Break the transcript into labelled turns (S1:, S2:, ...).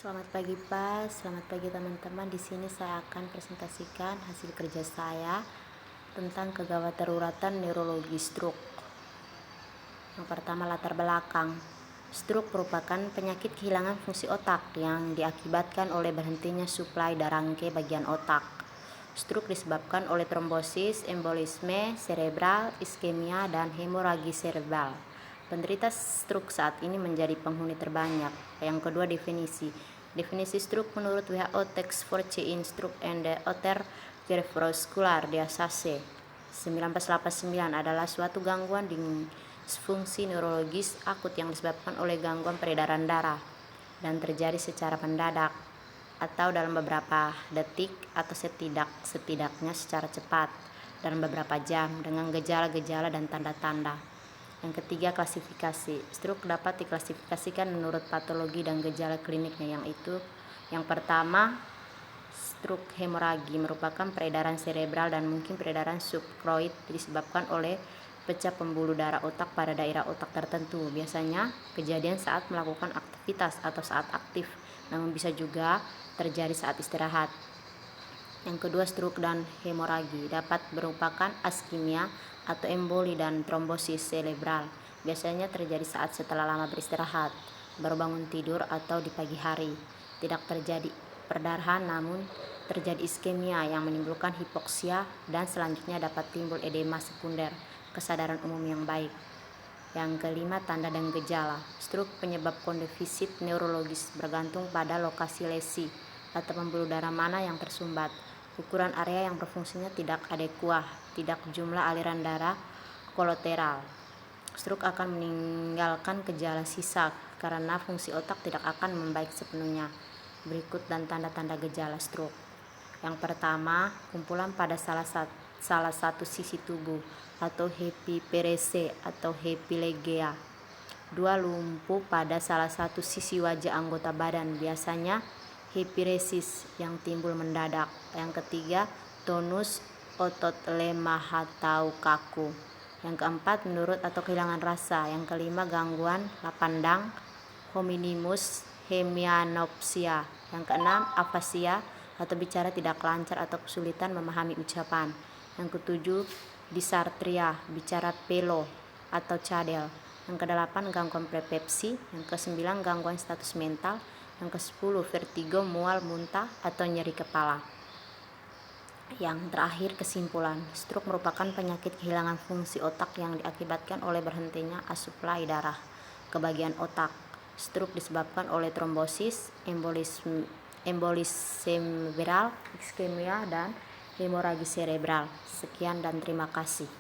S1: Selamat pagi Pak, selamat pagi teman-teman. Di sini saya akan presentasikan hasil kerja saya tentang kegawat daruratan neurologi stroke. Yang pertama, latar belakang. Stroke merupakan penyakit kehilangan fungsi otak yang diakibatkan oleh berhentinya suplai darah ke bagian otak. Stroke disebabkan oleh trombosis, embolisme cerebral, iskemia, dan hemoragi cerebral. Penderita stroke saat ini menjadi penghuni terbanyak. Yang kedua, definisi. Definisi stroke menurut WHO Text for in Stroke and Other Cerebrovascular Diseases 1989 adalah suatu gangguan disfungsi neurologis akut yang disebabkan oleh gangguan peredaran darah dan terjadi secara mendadak atau dalam beberapa detik atau setidaknya secara cepat dalam beberapa jam dengan gejala-gejala dan tanda-tanda. Yang ketiga, klasifikasi. Stroke dapat diklasifikasikan menurut patologi dan gejala kliniknya, yaitu yang pertama, stroke hemoragi merupakan peredaran cerebral dan mungkin peredaran subchoroid disebabkan oleh pecah pembuluh darah otak pada daerah otak tertentu. Biasanya kejadian saat melakukan aktivitas atau saat aktif, namun bisa juga terjadi saat istirahat. Yang kedua, stroke dan hemoragi dapat merupakan askimia atau emboli dan trombosis cerebral. Biasanya terjadi saat setelah lama beristirahat, baru bangun tidur atau di pagi hari. Tidak terjadi perdarahan, namun terjadi iskemia yang menimbulkan hipoksia dan selanjutnya dapat timbul edema sekunder, kesadaran umum yang baik. Yang kelima, tanda dan gejala. Stroke penyebab defisit neurologis bergantung pada lokasi lesi atau pembuluh darah mana yang tersumbat, ukuran area yang berfungsinya tidak adekuat, tidak jumlah aliran darah kolateral. Stroke akan meninggalkan gejala sisa karena fungsi otak tidak akan membaik sepenuhnya. Berikut dan tanda-tanda gejala stroke. Yang pertama, kumpulan pada salah satu sisi tubuh atau hemiparese atau hemilegia. Dua, lumpuh pada salah satu sisi wajah anggota badan, biasanya hiperesis yang timbul mendadak. Yang ketiga, tonus otot lemah atau kaku. Yang keempat, menurut atau kehilangan rasa. Yang kelima, gangguan pandang, hominimus hemianopsia. Yang keenam, afasia atau bicara tidak lancar atau kesulitan memahami ucapan. Yang ketujuh, dysarthria, bicara pelo atau cadel. Yang kedelapan, gangguan epilepsi. Yang kesembilan, gangguan status mental. Yang ke-10, vertigo, mual, muntah, atau nyeri kepala. Yang terakhir, kesimpulan. Stroke merupakan penyakit kehilangan fungsi otak yang diakibatkan oleh berhentinya suplai darah ke bagian otak. Stroke disebabkan oleh trombosis, embolisme cerebral, iskemia, dan hemoragi cerebral. Sekian dan terima kasih.